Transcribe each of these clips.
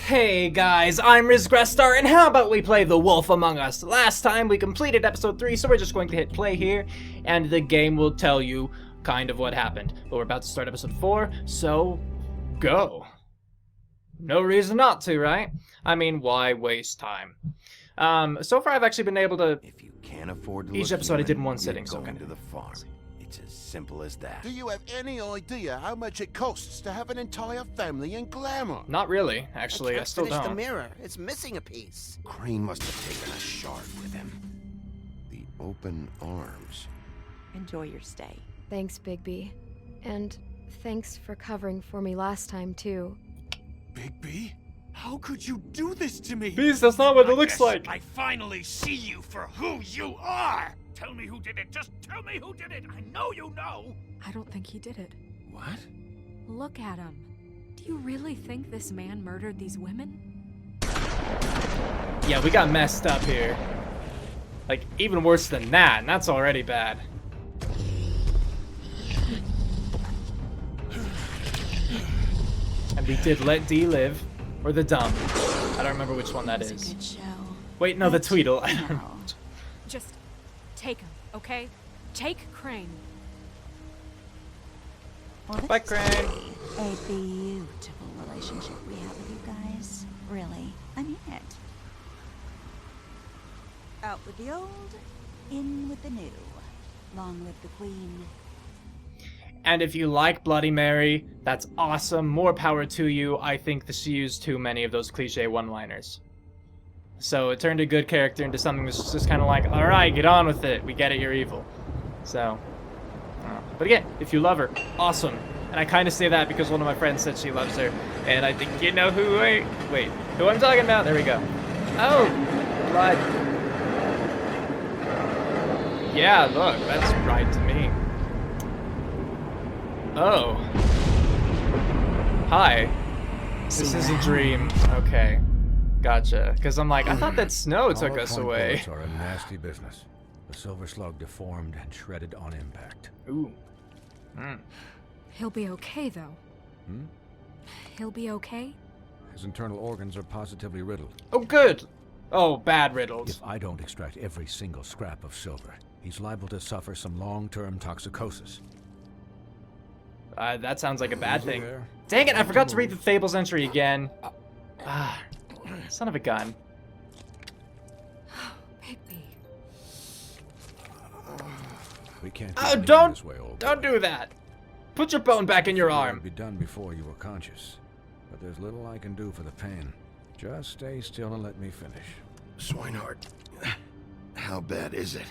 Hey guys, I'm Grestar, and how about we play The Wolf Among Us? Last time we completed episode 3, so we're just going to hit play here, and the game will tell you kind of what happened. But we're about to start episode 4, so go. No reason not to, right? I mean, why waste time? So far I've actually been able to... If you can't afford to each look episode I did in one human, sitting, you're so going okay. to the farm. It's as simple as that. Do you have any idea how much it costs to have an entire family in glamour? Not really, actually, I still finish the don't. mirror. It's missing a piece. Crane must have taken a shard with him. The open arms. Enjoy your stay. Thanks, Bigby. And thanks for covering for me last time, too. Bigby? How could you do this to me? Beast, that's not what it looks Yes, like! I finally see you for who you are! Tell me who did it! Just tell me who did it! I know you know! I don't think he did it. What? Look at him. Do you really think this man murdered these women? Yeah, we got messed up here. Like, even worse than that, and that's already bad. And we did let D live. Or the dumb. I don't remember which one that It's is. a good show. Wait, no, the Tweedle. I don't know. Just take him, okay? Take Crane. Well, this Bye, is Crane. a beautiful relationship we have with you guys. Really, I mean it. Out with the old, in with the new. Long live the queen. And if you like Bloody Mary, that's awesome. More power to you. I think that she used too many of those cliche one-liners. So it turned a good character into something that's just kind of like, alright, get on with it. We get it, you're evil. So, but again, if you love her, awesome. And I kind of say that because one of my friends said she loves her. And I think you know who wait, who I'm talking about? There we go. Oh, blood. Yeah, look, that's right to me. Oh. Hi. This is a dream. Okay. Gotcha. Because I'm like, I thought that snow took us away. Bullets are a nasty business. The silver slug deformed and shredded on impact. Ooh. He'll be okay, though. Hmm? He'll be okay? His internal organs are positively riddled. Oh, good. Oh, bad riddled. If I don't extract every single scrap of silver, he's liable to suffer some long-term toxicosis. That sounds like a bad thing. There. Dang it, I forgot to read the Fables entry again. Son of a gun. Bigby. We can't Oh, keep don't- this way, old Don't boy. do that. Put your bone back in your It arm. would be done before you were conscious. But there's little I can do for the pain. Just stay still and let me finish. Swineheart. How bad is it?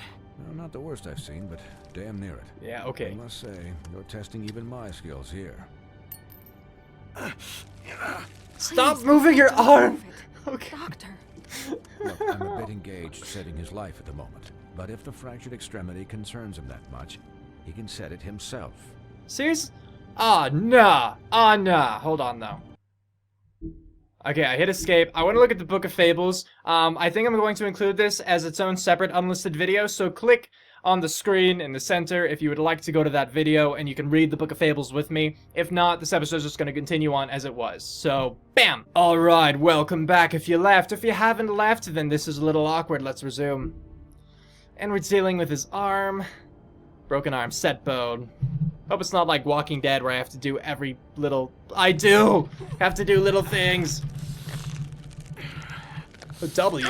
No, not the worst I've seen, but damn near it. Yeah, I okay. must say, you're testing even my skills here. Stop Please, moving your don't arm. move it. Okay. Doctor. Look, I'm a bit engaged saving his life at the moment. But if the fractured extremity concerns him that much, he can set it himself. Serious? Ah, nah. Ah, nah. Hold on, though. Okay, I hit escape. I want to look at the Book of Fables. I think I'm going to include this as its own separate unlisted video, so click on the screen in the center if you would like to go to that video, and you can read the Book of Fables with me. If not, this episode is just going to continue on as it was. So, bam! Alright, welcome back if you left. If you haven't left, then this is a little awkward. Let's resume. And we're dealing with his arm. Broken arm, set bone. Hope it's not like Walking Dead where I have to do every little... I do! Have to do little things. A W.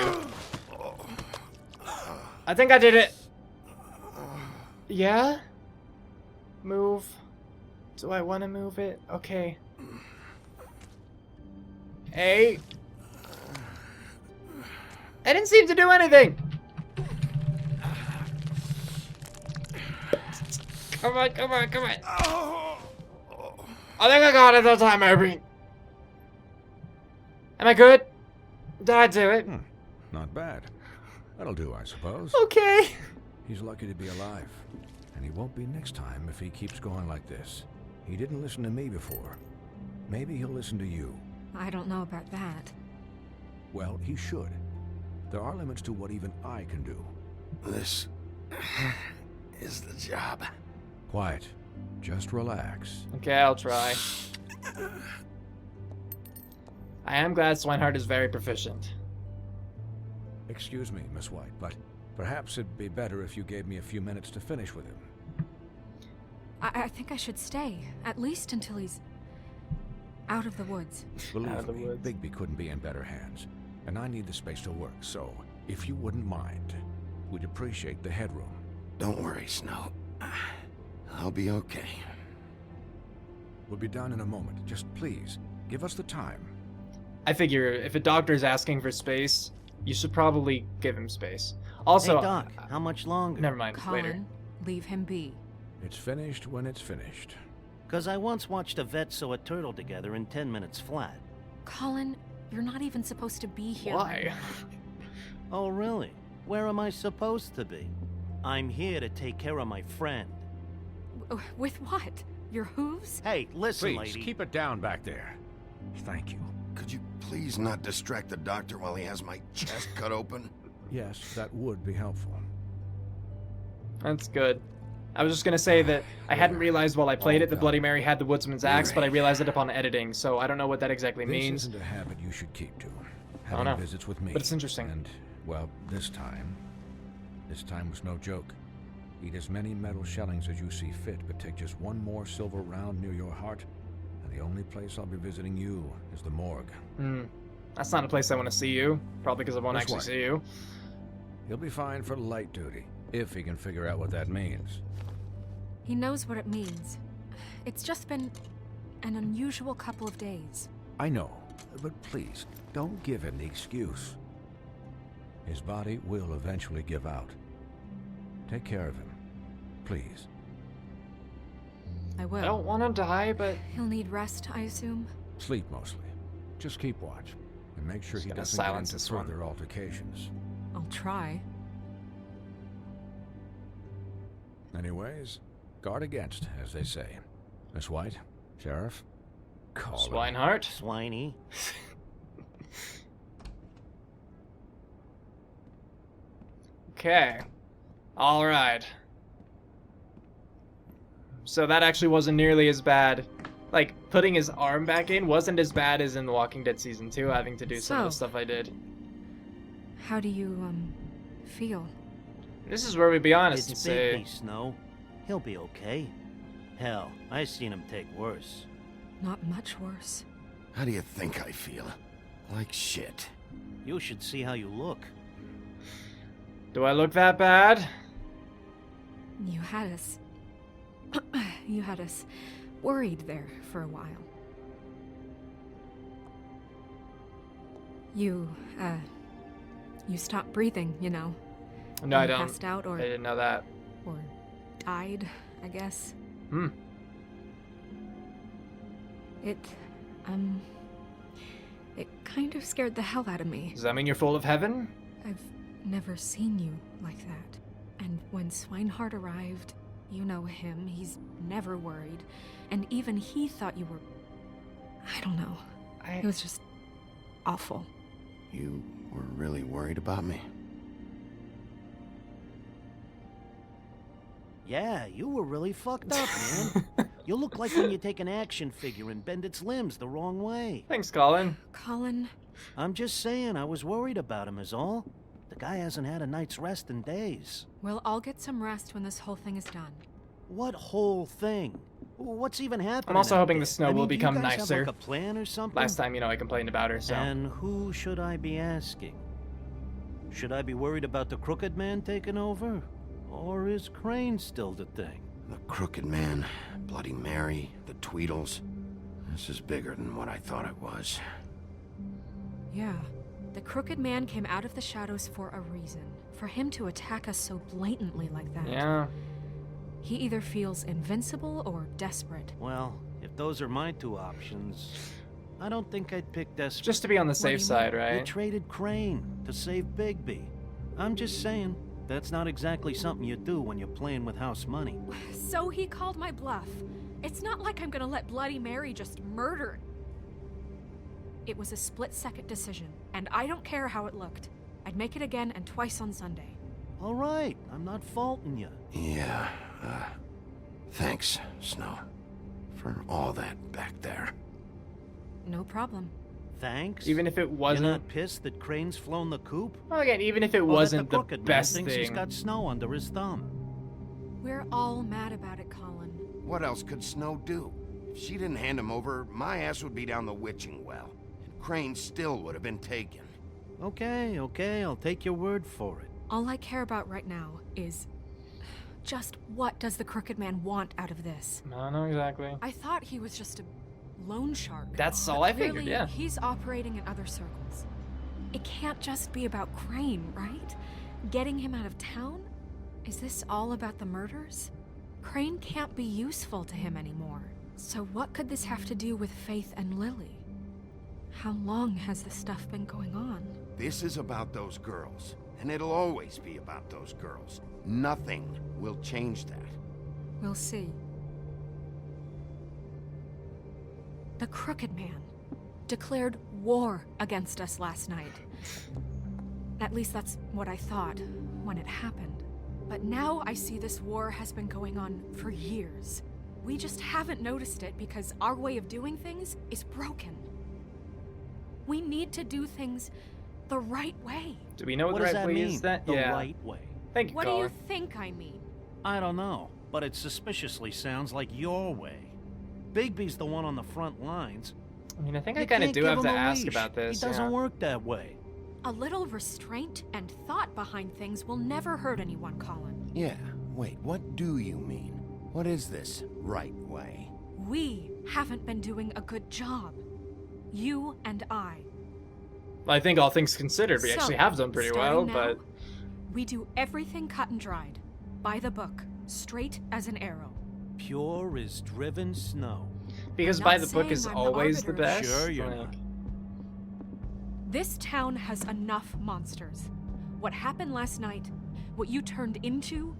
I think I did it. Yeah? Move. Do I want to move it? Okay. A. I didn't seem to do anything. Come on, come on, come on. I think I got it that time, Irving. Am I good? Did I do it? Not bad. That'll do, I suppose. Okay. He's lucky to be alive. And he won't be next time if he keeps going like this. He didn't listen to me before. Maybe he'll listen to you. I don't know about that. Well, he should. There are limits to what even I can do. This is the job. Quiet. Just relax. Okay, I'll try. I am glad Swineheart is very proficient. Excuse me, Miss White, but perhaps it'd be better if you gave me a few minutes to finish with him. I think I should stay, at least until he's out of the woods. Believe me, Bigby couldn't be in better hands, and I need the space to work, so if you wouldn't mind, we'd appreciate the headroom. Don't worry, Snow. I'll be okay. We'll be done in a moment. Just please, give us the time. I figure if a doctor's asking for space, you should probably give him space. Also, Hey, Doc, how much longer? never mind. Colin, Later. leave him be. It's finished when it's finished. Because I once watched a vet sew a turtle together in 10 minutes flat. Colin, you're not even supposed to be here. Why? Oh, really? Where am I supposed to be? I'm here to take care of my friend. With what? Your hooves? Hey, listen, Please, lady. keep it down back there. Thank you. Could you please not distract the doctor while he has my chest cut open? Yes, that would be helpful. That's good. I was just gonna say that I hadn't realized while I played it that Bloody Mary had the woodsman's axe, but I realized it upon editing, so I don't know what that exactly This means. isn't a habit you should keep to. Oh, Having no. visits with me. But it's interesting. And, well, this time was no joke. Eat as many metal shellings as you see fit, but take just one more silver round near your heart, and the only place I'll be visiting you is the morgue. That's not a place I want to see you. Probably because I won't This actually way. see you. He'll be fine for light duty, if he can figure out what that means. He knows what it means. It's just been an unusual couple of days. I know, but please, don't give him the excuse. His body will eventually give out. Take care of him, please. I will. I don't want to die, but He'll need rest, I assume. Sleep mostly. Just keep watch, and make sure Just he gonna doesn't get silence into this one. further altercations. I'll try. Anyways, guard against, as they say. Miss White, Sheriff, call him. Swineheart. Swiney. Okay. All right. So that actually wasn't nearly as bad. Like, putting his arm back in wasn't as bad as in The Walking Dead Season 2, having to do some of the So- stuff I did. How do you, feel? This is where we be honest and It's say... Bigby, Snow. He'll be okay. Hell, I seen him take worse. Not much worse. How do you think I feel? Like shit. You should see how you look. Do I look that bad? You had us... you had us worried there for a while. You stopped breathing, you know. No, I You don't. Passed out I or didn't know that. died, I guess. It kind of scared the hell out of me. Does that mean you're full of heaven? I've never seen you like that. And when Swineheart arrived, you know him, he's never worried. And even he thought you were... I don't know. It was just awful. You were really worried about me? Yeah, you were really fucked up, man. You look like when you take an action figure and bend its limbs the wrong way. Thanks, Colin. Colin, I'm just saying, I was worried about him is all. The guy hasn't had a night's rest in days. we'll all get some rest when this whole thing is done. What whole thing? What's even happening? I'm also out hoping there? the snow I mean, will do you become guys nicer. Have like a plan or something? Last time, I complained about her, so... And who should I be asking? Should I be worried about the Crooked Man taking over? Or is Crane still the thing? The Crooked Man, Bloody Mary, the Tweedles. This is bigger than what I thought it was. Yeah. The Crooked Man came out of the shadows for a reason. For him to attack us so blatantly like that. Yeah. He either feels invincible or desperate. Well, if those are my two options, I don't think I'd pick desperate. Just to be on the do you safe side, You right? traded Crane to save Bigby. I'm just saying, that's not exactly something you do when you're playing with house money. So he called my bluff. It's not like I'm gonna let Bloody Mary just murder. It was a split-second decision, and I don't care how it looked. I'd make it again and twice on Sunday. All right, I'm not faulting you. Yeah, thanks, Snow. For all that back there. No problem. thanks? Even if it wasn't. You're not pissed that Crane's flown the coop? Well, again, even if it Or that wasn't the the crooked man best thinks he's thing. got Snow under his thumb. We're all mad about it, Colin. What else could Snow do? If she didn't hand him over, my ass would be down the witching well. And Crane still would have been taken. Okay, I'll take your word for it. All I care about right now is just what does the Crooked Man want out of this? I don't know exactly. I thought he was just a loan shark. That's all but I figured, clearly, yeah. He's operating in other circles. It can't just be about Crane, right? Getting him out of town? Is this all about the murders? Crane can't be useful to him anymore. So what could this have to do with Faith and Lily? How long has this stuff been going on? This is about those girls, and it'll always be about those girls. Nothing will change that. We'll see. The Crooked Man declared war against us last night. At least that's what I thought when it happened. But now I see this war has been going on for years. We just haven't noticed it because our way of doing things is broken. We need to do things the right way. Do we know what What the does right that way mean? is? That The yeah. right way. Thank you, What do you Colin. think I mean? I don't know, but it suspiciously sounds like your way. Bigby's the one on the front lines. I mean, I think You I kind of can't do give have him to a ask leash. about this. It doesn't yeah. work that way. A little restraint and thought behind things will never hurt anyone, Colin. Yeah, wait, what do you mean? What is this right way? We haven't been doing a good job. You and I. I think all things considered, we So, actually have done pretty well, starting but now, we do everything cut and dried. By the book. Straight as an arrow. Pure as driven snow. because I'm by not the book is saying I'm the always the arbiter. best. Sure you're like- not. This town has enough monsters. What happened last night, what you turned into,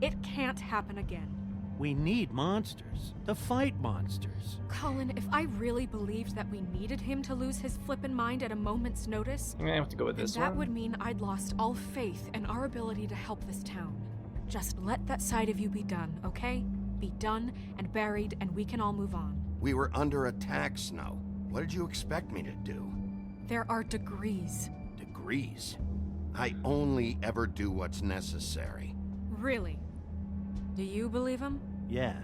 it can't happen again. We need monsters. To fight monsters. Colin, if I really believed that we needed him to lose his flippin' mind at a moment's notice, I'm gonna have to go with then this that one. would mean I'd lost all faith in our ability to help this town. Just let that side of you be done, okay? Be done and buried, and we can all move on. We were under attack, Snow. What did you expect me to do? There are degrees. Degrees. I only ever do what's necessary. Really? Do you believe him? Yeah,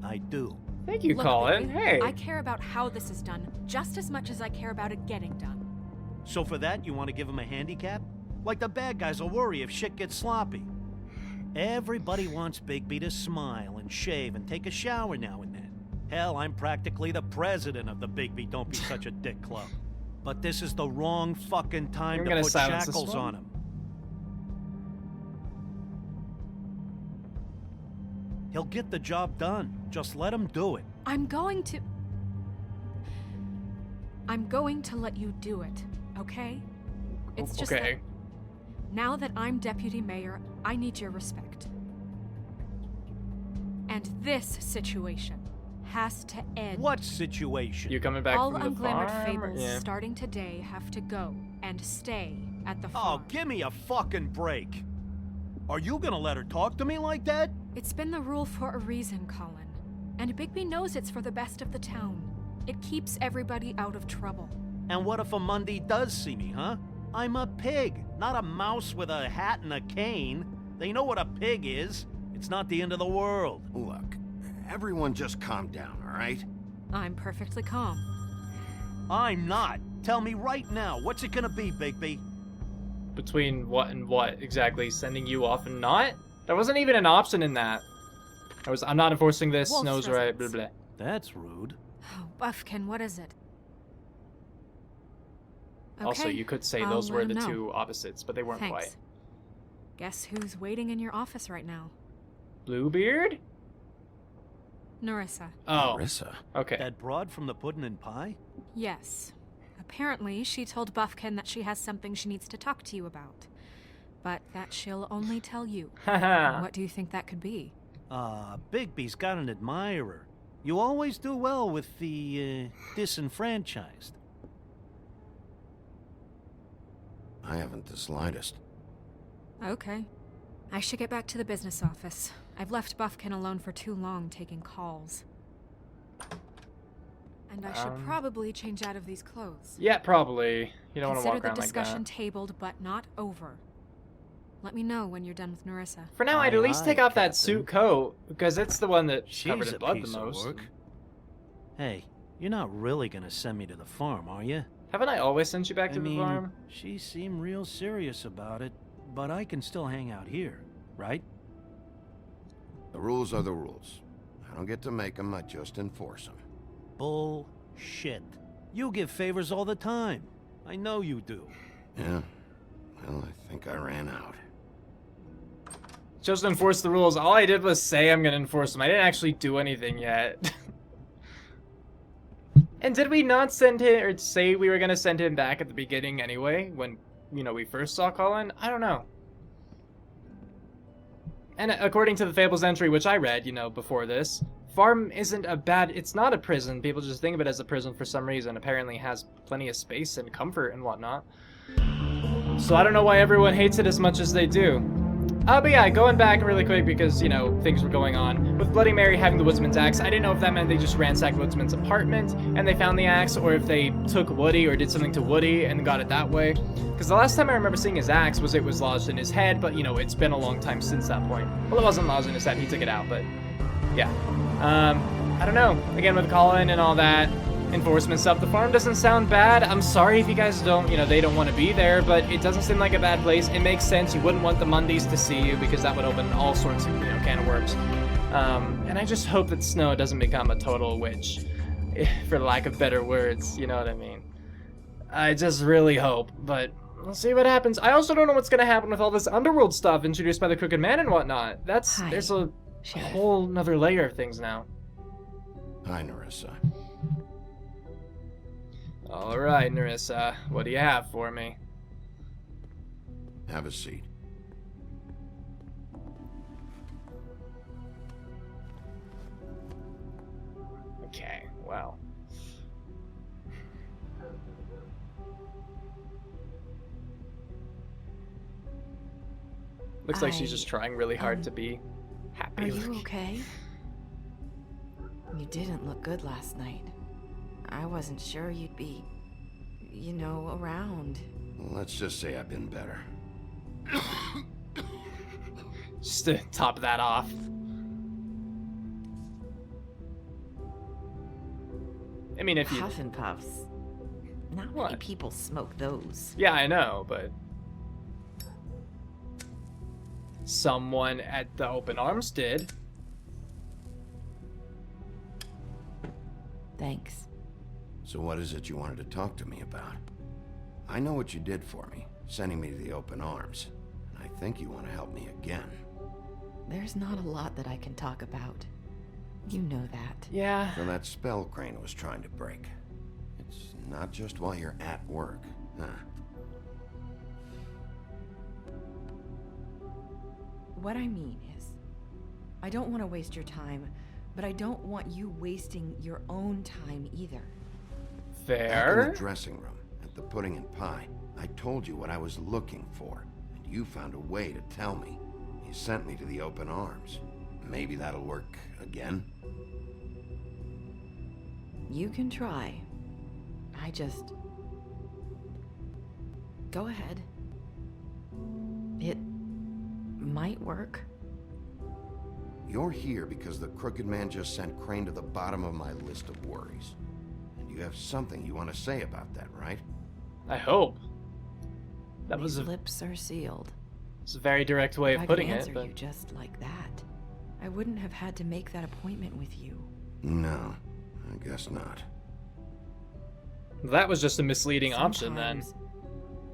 I do. Thank you, Look, Colin. baby, Hey. I care about how this is done just as much as I care about it getting done. So for that, you want to give him a handicap? Like the bad guys will worry if shit gets sloppy. Everybody wants Bigby to smile and shave and take a shower now and then. Hell, I'm practically the president of the Bigby Don't Be Such a Dick Club. But this is the wrong fucking time You're to gonna put silence this shackles one? on him. He'll get the job done. Just let him do it. I'm going to let you do it, okay? It's just okay. that now that I'm deputy mayor, I need your respect. And this situation has to end. What situation? You coming back All from the unglamoured farm? fables Yeah. starting today have to go and stay at the Oh, farm. give me a fucking break. Are you gonna let her talk to me like that? It's been the rule for a reason, Colin. And Bigby knows it's for the best of the town. It keeps everybody out of trouble. And what if a Monday does see me, huh? I'm a pig, not a mouse with a hat and a cane. They know what a pig is. It's not the end of the world. Look, everyone just calm down, all right? I'm perfectly calm. I'm not. Tell me right now, what's it gonna be, Bigby? Between what and what exactly? Sending you off and not? There wasn't even an option in that. I'm not enforcing this. Wolf's Snow's right. Blah residence. blah. That's rude. Oh, Buffkin, what is it? Also, Okay, you could say I'll those were let the him know. two opposites, but they weren't Thanks. quite. Guess who's waiting in your office right now? Bluebeard? Nerissa. Oh, Marissa. okay. That broad from the puddin' and pie? Yes. Apparently, she told Buffkin that she has something she needs to talk to you about. But that she'll only tell you. Haha. What do you think that could be? Bigby's got an admirer. You always do well with the, disenfranchised. I haven't the slightest. Okay. I should get back to the business office. I've left Buffkin alone for too long taking calls. And I should probably change out of these clothes. Yeah, probably. You don't want to Consider walk the around like discussion that. tabled, but not over. Let me know when you're done with Nissa. For now, I'd at least take off that suit coat, because it's the one that's covered She's in a blood piece the of most. work. Hey, you're not really gonna send me to the farm, are you? Haven't I always sent you back to the farm? She seemed real serious about it, but I can still hang out here, right? The rules are the rules. I don't get to make them, I just enforce them. Bullshit. You give favors all the time. I know you do. Yeah. Well, I think I ran out. Just enforce the rules. All I did was say I'm gonna enforce them. I didn't actually do anything yet. And did we not send him, or say we were gonna send him back at the beginning anyway, when, you know, we first saw Colin? I don't know. And according to the Fables entry, which I read, you know, before this, farm isn't a bad, it's not a prison. People just think of it as a prison for some reason. Apparently it has plenty of space and comfort and whatnot. So I don't know why everyone hates it as much as they do. But yeah, going back really quick because, you know, things were going on. With Bloody Mary having the Woodsman's axe, I didn't know if that meant they just ransacked Woodsman's apartment and they found the axe, or if they took Woody or did something to Woody and got it that way. Because the last time I remember seeing his axe was it was lodged in his head, but, you know, it's been a long time since that point. Well, it wasn't lodged in his head, he took it out, but yeah. I don't know. Again, with Colin and all that enforcement stuff, the farm doesn't sound bad. I'm sorry if you guys don't, you know, they don't want to be there, but it doesn't seem like a bad place. It makes sense. You wouldn't want the Mundies to see you because that would open all sorts of, you know, can of worms. And I just hope that Snow doesn't become a total witch, for lack of better words, you know what I mean? I just really hope, but we'll see what happens. I also don't know what's gonna happen with all this underworld stuff introduced by the Crooked Man and whatnot. There's a whole nother layer of things now. Hi, Nerissa. Alright, Nerissa, what do you have for me? Have a seat. Okay, well. Looks like she's just trying really hard to be happy. Are you okay? You didn't look good last night. I wasn't sure you'd be, you know, around. Well, let's just say I've been better. Just to top that off. I mean, if you... Puff and puffs. Not many people smoke those. Yeah, I know, but... someone at the Open Arms did. Thanks. So what is it you wanted to talk to me about? I know what you did for me, sending me to the Open Arms. And I think you want to help me again. There's not a lot that I can talk about. You know that. Yeah. So that spell Crane was trying to break. It's not just while you're at work, huh? What I mean is, I don't want to waste your time, but I don't want you wasting your own time either. Fair. Back in the dressing room, at the pudding and pie, I told you what I was looking for, and you found a way to tell me. You sent me to the Open Arms. Maybe that'll work again? You can try. I just... Go ahead. It might work. You're here because the Crooked Man just sent Crane to the bottom of my list of worries. And you have something you want to say about that, right? I hope. That was These lips are sealed. It's a very direct way of putting I it, could answer but... you just like that. I wouldn't have had to make that appointment with you. No, I guess not. That was just a misleading option then. Sometimes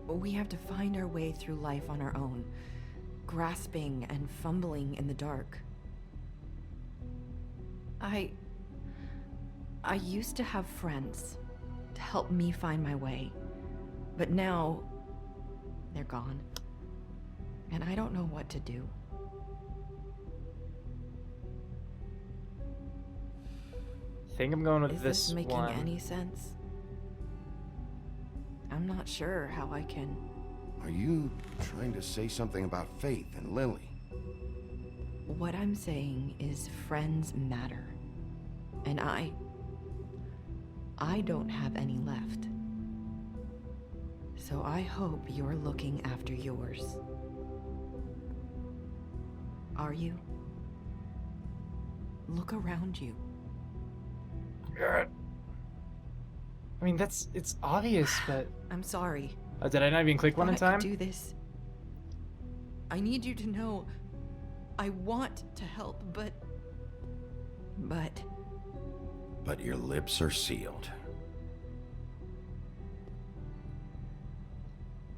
we have to find our way through life on our own, grasping and fumbling in the dark. I used to have friends to help me find my way, but now they're gone, and I don't know what to do. I think I'm going with Is this this making one. any sense? I'm not sure how I can... Are you trying to say something about Faith and Lily? What I'm saying is friends matter. And I I don't have any left. So I hope you're looking after yours. Are you? Look around you. I mean, it's obvious, but... I'm sorry. Did I not even click one in I could time? do this. I need you to know I want to help, but But your lips are sealed.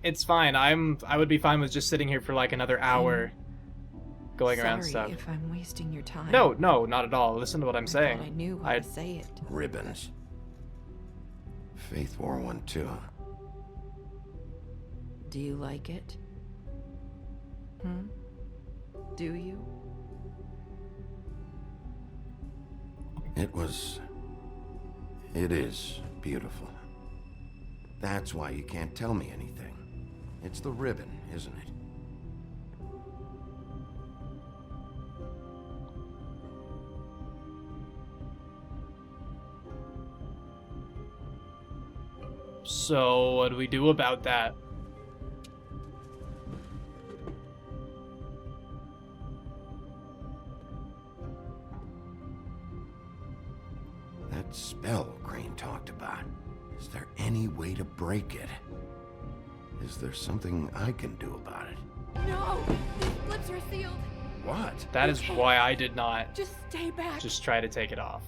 It's fine. I would be fine with just sitting here for like another hour going around sorry stuff. if I'm wasting your time. No, not at all. Listen to what I'm saying. I knew how to say it. Ribbons. Faith wore one too. Do you like it? Do you? It is beautiful. That's why you can't tell me anything. It's the ribbon, isn't it? So, what do we do about that? That spell Crane talked about. Is there any way to break it? Is there something I can do about it? No! These lips are sealed! What? That is why I did not Just stay back! just try to take it off.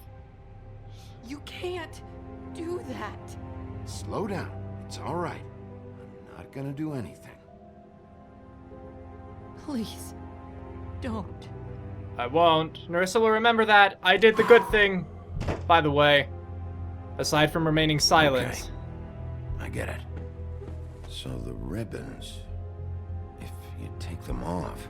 You can't do that! Slow down. It's all right. I'm not gonna do anything. Please, don't. I won't. Nissa will remember that. I did the good thing, by the way. Aside from remaining silent. Okay. I get it. So the ribbons, if you take them off...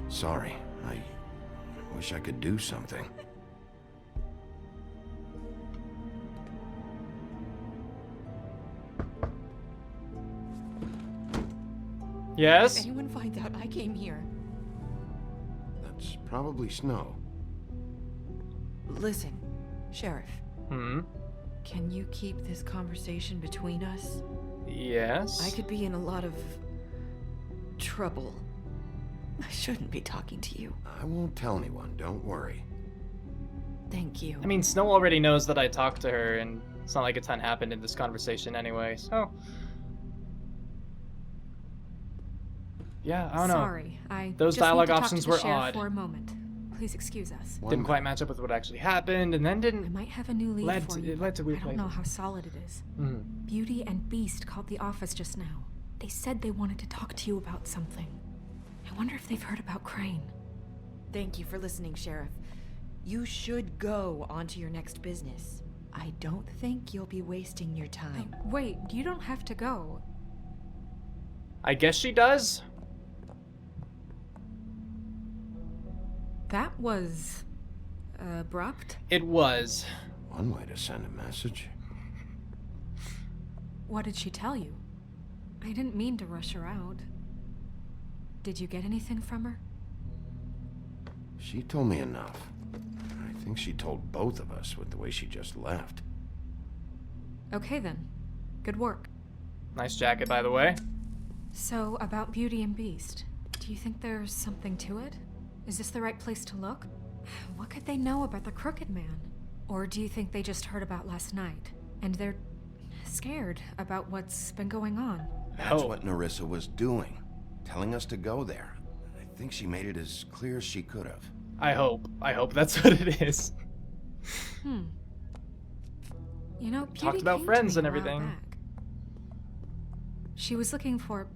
Sorry, I wish I could do something. Yes? If anyone finds out I came here. That's probably snow. Listen, Sheriff. Can you keep this conversation between us? Yes. I could be in a lot of trouble. I shouldn't be talking to you. I won't tell anyone, don't worry. Thank you. I mean, Snow already knows that I talked to her, and it's not like a ton happened in this conversation anyway, so... Yeah, I don't know. Sorry, I Those just dialogue need to options talk to the were sheriff odd. for a moment. Please excuse us. Didn't quite match up with what actually happened, and then I didn't... might have a new lead led for to- you. it led to weird I don't know places. how solid it is. Mhm. Beauty and Beast called the office just now. They said they wanted to talk to you about something. I wonder if they've heard about Crane. Thank you for listening, Sheriff. You should go on to your next business. I don't think you'll be wasting your time. Wait, you don't have to go. I guess she does? That was... abrupt? It was. One way to send a message. What did she tell you? I didn't mean to rush her out. Did you get anything from her? She told me enough. I think she told both of us with the way she just left. Okay then. Good work. Nice jacket, by the way. So, about Beauty and Beast, do you think there's something to it? Is this the right place to look? What could they know about the Crooked Man? Or do you think they just heard about last night, and they're scared about what's been going on? That's what Nissa was doing. Telling us to go there. I think she made it as clear as she could have. I hope that's what it is. You know, Beauty Talked about came to friends me and a while everything. back. She was looking for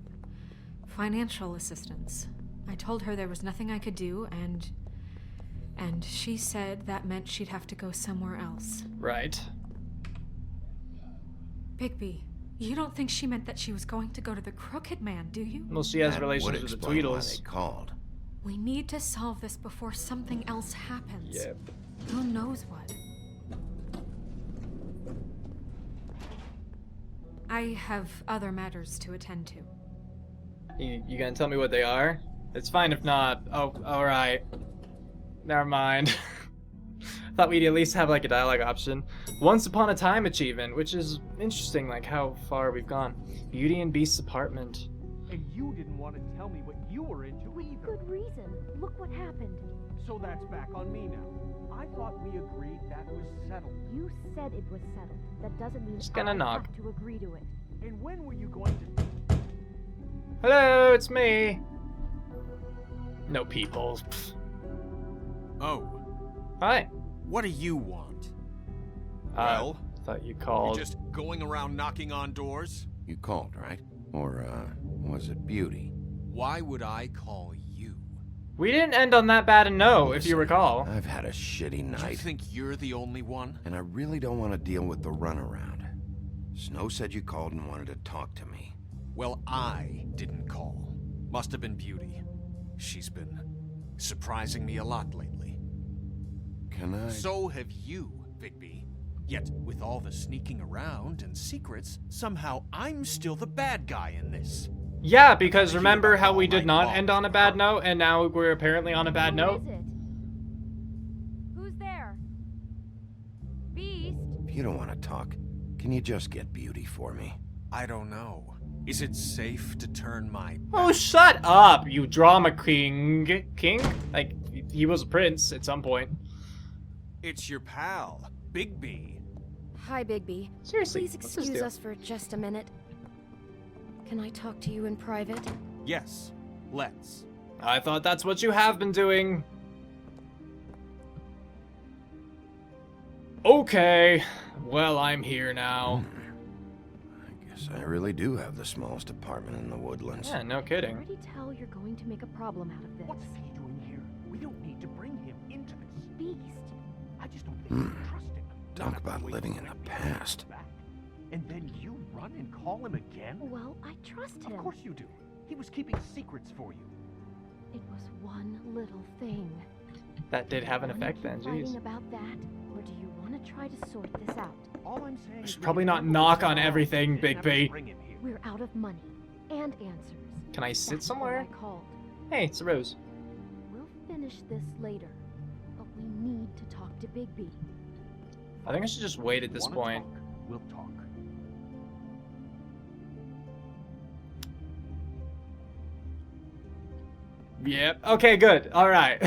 financial assistance. I told her there was nothing I could do, and she said that meant she'd have to go somewhere else. Right. Bigby, you don't think she meant that she was going to go to the Crooked Man, do you? Well, she has That relations would with the explain why Tweedles. they called. We need to solve this before something else happens. Yep. Who knows what? I have other matters to attend to. You gonna tell me what they are? It's fine if not. Oh, alright. Never mind. Thought we'd at least have like a dialogue option. Once upon a time achievement, which is interesting, like how far we've gone. Beauty and Beast's apartment. And you didn't want to tell me what you were into either. Good reason. Look what happened. So that's back on me now. I thought we agreed that was settled. You said it was settled. That doesn't mean Just gonna I knock. have to agree to it. And when were you going to... Hello, it's me. No people. Oh. Hi. What do you want? Well, thought you called. You just going around knocking on doors? You called, right? Or, was it Beauty? Why would I call you? We didn't end on that bad a no, if you recall. I've had a shitty night. You think you're the only one? And I really don't want to deal with the runaround. Snow said you called and wanted to talk to me. Well, I didn't call. Must have been Beauty. She's been surprising me a lot lately. Can I? So have you, Bigby. Yet, with all the sneaking around and secrets, somehow I'm still the bad guy in this. Yeah, because remember how we did not end on a bad note, and now we're apparently on a bad note? Who is it? Who's there? Beast? If you don't want to talk, can you just get Beauty for me? I don't know. Is it safe to turn my... Oh, shut up, you drama king. King? Like, he was a prince at some point. It's your pal, Bigby. Hi, Bigby. Seriously, Please what's this excuse deal? us for just a minute. Can I talk to you in private? Yes, let's. I thought that's what you have been doing. Okay, well, I'm here now. I guess I really do have the smallest apartment in the woodlands. Yeah, no I kidding. already tell you're going to make a problem out of this. What's he doing here? We don't need to bring him into this. Beast? I just don't think we can trust him. Talk Not about after living waiting in the for like 8 months past. back. And then you run and call him again? Well, I trust him. Of course you do. He was keeping secrets for you. It was one little thing. That did have an Wanna effect keep then, fighting jeez. about that, or do you want to try to sort this out? All I'm saying I is should we probably can not handle knock this on now. everything, We didn't have to Bigby. bring him here. We're out of money and answers. Can I sit That's why somewhere? I called. Hey, it's a rose. We'll finish this later, but we need to talk to Bigby. I think I should just wait at this Wanna point. talk? We'll talk. Yep. Okay, good. All right.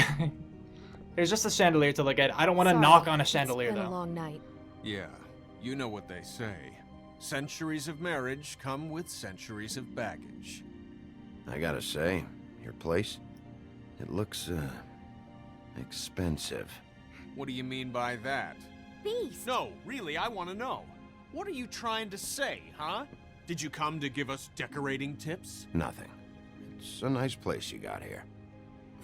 There's just a chandelier to look at. I don't want to Sorry, knock on a chandelier, It's been a though. long night. Yeah, you know what they say. Centuries of marriage come with centuries of baggage. I gotta say, your place, it looks, expensive. What do you mean by that? Beast! No, really, I want to know. What are you trying to say, huh? Did you come to give us decorating tips? Nothing. It's a nice place you got here.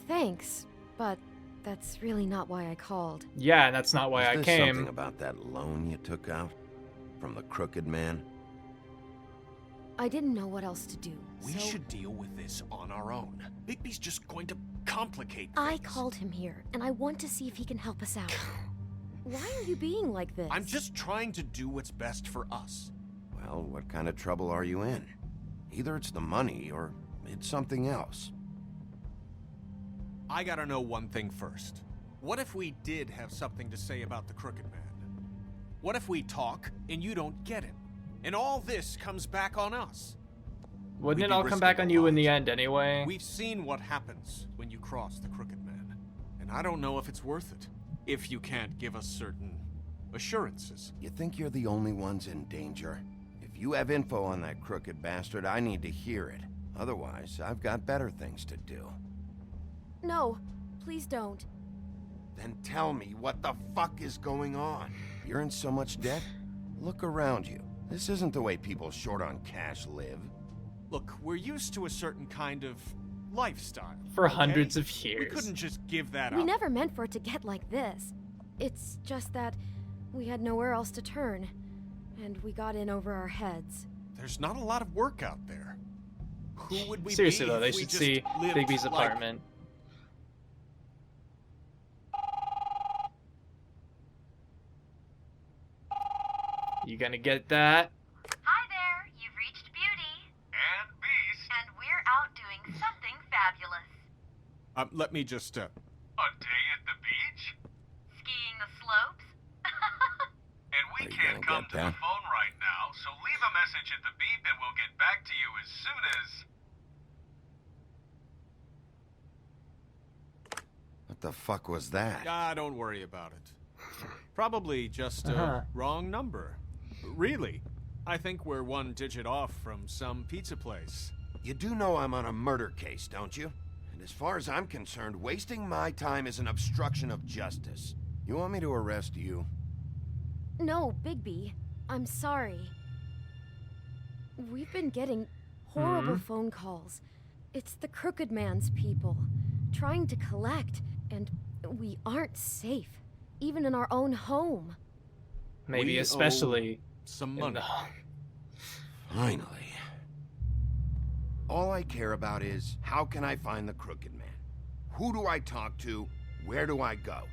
Thanks, but that's really not why I called. Yeah, and that's not why I Is this came. something about that loan you took out? From the crooked man? I didn't know what else to do, We so should deal with this on our own. Bigby's just going to complicate things. I called him here, and I want to see if he can help us out. Why are you being like this? I'm just trying to do what's best for us. Well, what kind of trouble are you in? Either it's the money or it's something else. I gotta know one thing first. What if we did have something to say about the Crooked Man? What if we talk and you don't get him? And all this comes back on us? Wouldn't We'd it be all come risking back a on you in lot. the end anyway? We've seen what happens when you cross the Crooked Man. And I don't know if it's worth it. If you can't give us certain assurances. You think you're the only ones in danger? If you have info on that crooked bastard, I need to hear it. Otherwise, I've got better things to do. No, please don't. Then tell me what the fuck is going on? You're in so much debt? Look around you. This isn't the way people short on cash live. Look, we're used to a certain kind of lifestyle. For okay? hundreds of We years. couldn't just give that We up. never meant for it to get like this. It's just that we had nowhere else to turn, and we got in over our heads. There's not a lot of work out there. Who would we Seriously be though, if they we should just see lived Bigby's like- apartment. You gonna get that? Hi there, you've reached Beauty. And Beast. And we're out doing something fabulous. Let me just, A day at the beach? Skiing the slopes? And we Are you can't gonna come get to that? the phone right now, so leave a message at the beep and we'll get back to you as soon as... What the fuck was that? don't worry about it. Probably just a wrong number. Really, I think we're one digit off from some pizza place. You do know I'm on a murder case, don't you? And as far as I'm concerned, wasting my time is an obstruction of justice. You want me to arrest you? No, Bigby. I'm sorry. We've been getting horrible phone calls. It's the Crooked Man's people, trying to collect, and we aren't safe, even in our own home. Maybe We especially some in money. the- Finally. All I care about is, how can I find the Crooked Man? Who do I talk to? Where do I go?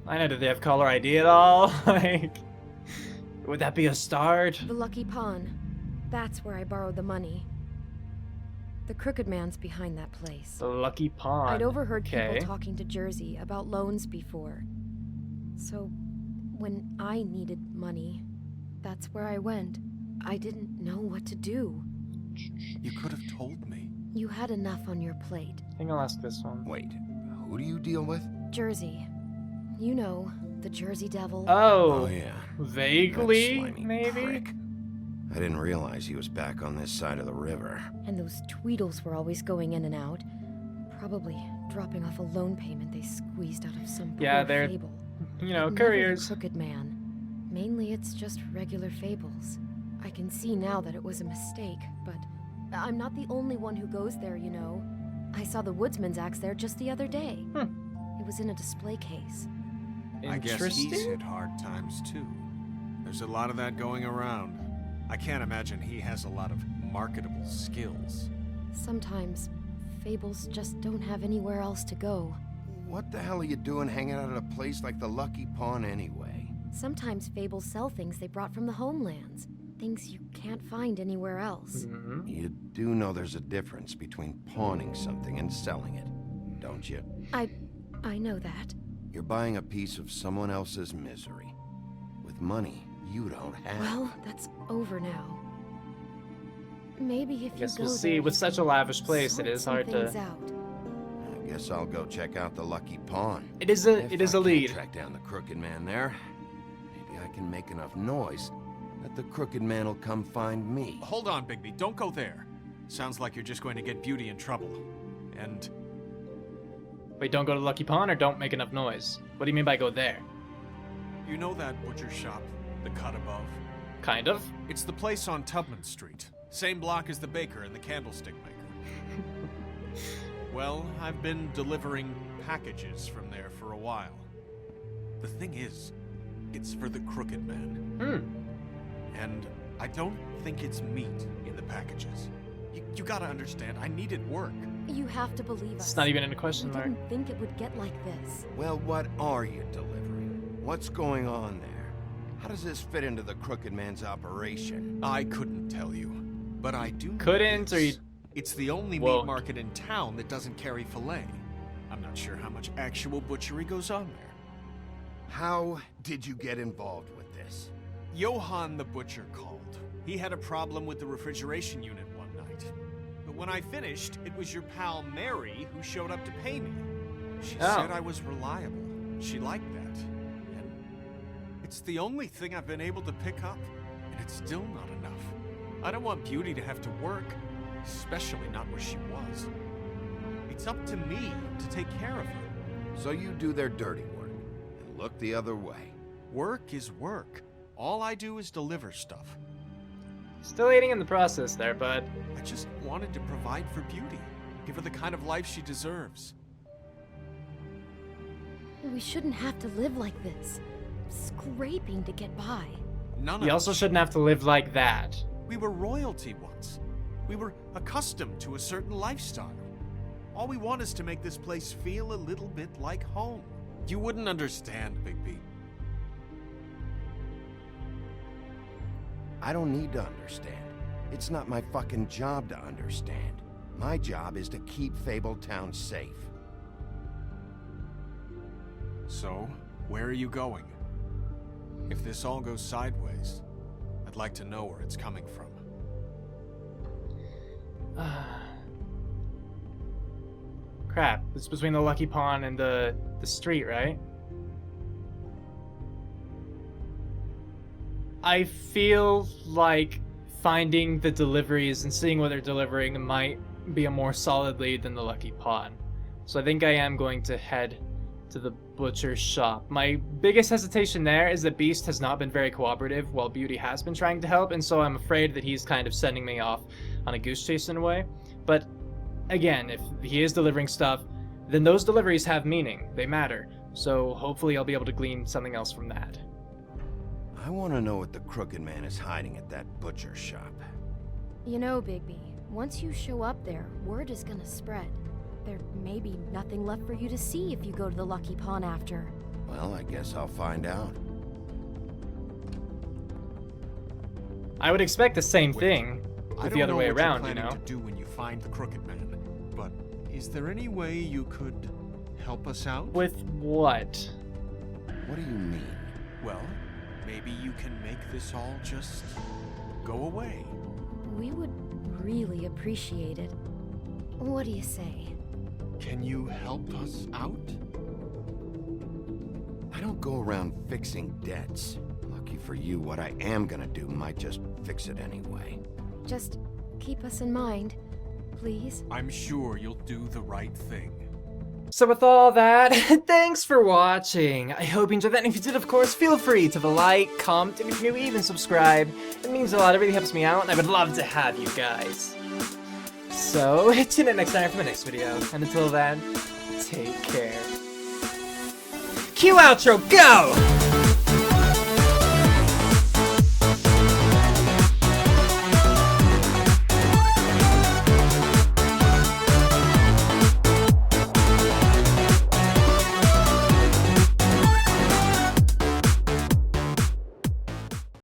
I know, do they have caller ID at all? Like, would that be a start? The Lucky Pawn. That's where I borrowed the money. The Crooked Man's behind that place. The Lucky Pawn. I'd overheard Okay. people talking to Jersey about loans before. So, when I needed money, that's where I went. I didn't know what to do. You could have told me. You had enough on your plate. I think I'll ask this one. Wait, who do you deal with? Jersey. You know, the Jersey Devil. Oh, yeah. vaguely, That slimy maybe? prick. I didn't realize he was back on this side of the river. And those Tweedles were always going in and out. Probably dropping off a loan payment they squeezed out of some Yeah, poor they're, fable. you know, But never the couriers. Crooked Man. Mainly it's just regular fables. I can see now that it was a mistake, but I'm not the only one who goes there, you know. I saw the Woodsman's axe there just the other day. It was in a display case. I guess he's hit hard times too. There's a lot of that going around. I can't imagine he has a lot of marketable skills. Sometimes fables just don't have anywhere else to go. What the hell are you doing hanging out at a place like the Lucky Pawn anyway? Sometimes fables sell things they brought from the homelands. Things you can't find anywhere else. You do know there's a difference between pawning something and selling it, don't you? I know that. You're buying a piece of someone else's misery. With money you don't have. Well, that's over now. Maybe if you Guess go we'll there, see. you With such a lavish place, sort it is some hard things to. out. I guess I'll go check out the Lucky Pawn. It is a If it is I a can't lead. Track down the Crooked Man there. Maybe I can make enough noise that the Crooked Man will come find me. Hold on, Bigby. Don't go there. Sounds like you're just going to get Beauty in trouble. And Wait, don't go to Lucky Pawn or don't make enough noise. What do you mean by go there? you know that butcher shop, the cut above? Kind of. It's the place on Tubman Street. Same block as the baker and the candlestick maker. Well, I've been delivering packages from there for a while. The thing is, it's for the Crooked Man. And I don't think it's meat in the packages. You gotta understand, I needed work. You have to believe us. It's not even in a question We mark. didn't think it would get like this. Well, what are you delivering? What's going on there? How does this fit into the Crooked Man's operation? I couldn't tell you, but I do know Couldn't, this. or you It's the only won't? meat market in town that doesn't carry filet. I'm not sure how much actual butchery goes on there. How did you get involved with this? Johann the butcher called. He had a problem with the refrigeration unit one night. But when I finished, it was your pal Mary who showed up to pay me. She said I was reliable. She liked that. And it's the only thing I've been able to pick up, and it's still not enough. I don't want Beauty to have to work, especially not where she was. It's up to me to take care of her. So you do their dirty work and look the other way. Work is work. All I do is deliver stuff. Still aiding in the process there, bud. I just wanted to provide for Beauty. Give her the kind of life she deserves. We shouldn't have to live like this. Scraping to get by. None You of also us shouldn't have to live like that. We were royalty once. We were accustomed to a certain lifestyle. All we want is to make this place feel a little bit like home. You wouldn't understand, Bigby. I don't need to understand. It's not my fucking job to understand. My job is to keep Fabletown safe. So, where are you going? If this all goes sideways, I'd like to know where it's coming from. Crap, it's between the Lucky Pawn and the street, right? I feel like finding the deliveries and seeing what they're delivering might be a more solid lead than the Lucky Pawn. So I think I am going to head to the butcher's shop. My biggest hesitation there is that Beast has not been very cooperative while Beauty has been trying to help, and so I'm afraid that he's kind of sending me off on a goose chase in a way. But again, if he is delivering stuff, then those deliveries have meaning. They matter. So hopefully I'll be able to glean something else from that. I want to know what the Crooked Man is hiding at that butcher shop. You know, Bigby, once you show up there, word is gonna spread. There may be nothing left for you to see if you go to the Lucky Pawn after. Well, I guess I'll find out. I would expect the same thing with the other way around, you know? I don't know what you're planning to do when you find the Crooked Man, but is there any way you could help us out? With what? What do you mean? Well, maybe you can make this all just go away. We would really appreciate it. What do you say? Can you help us out? I don't go around fixing debts. Lucky for you, what I am gonna do might just fix it anyway. Just keep us in mind, please. I'm sure you'll do the right thing. So with all that, thanks for watching. I hope you enjoyed that, and if you did, of course, feel free to like, comment, and if you're new, even subscribe. It means a lot, it really helps me out, and I would love to have you guys. So, tune in next time for the next video, and until then, take care. Cue outro, go!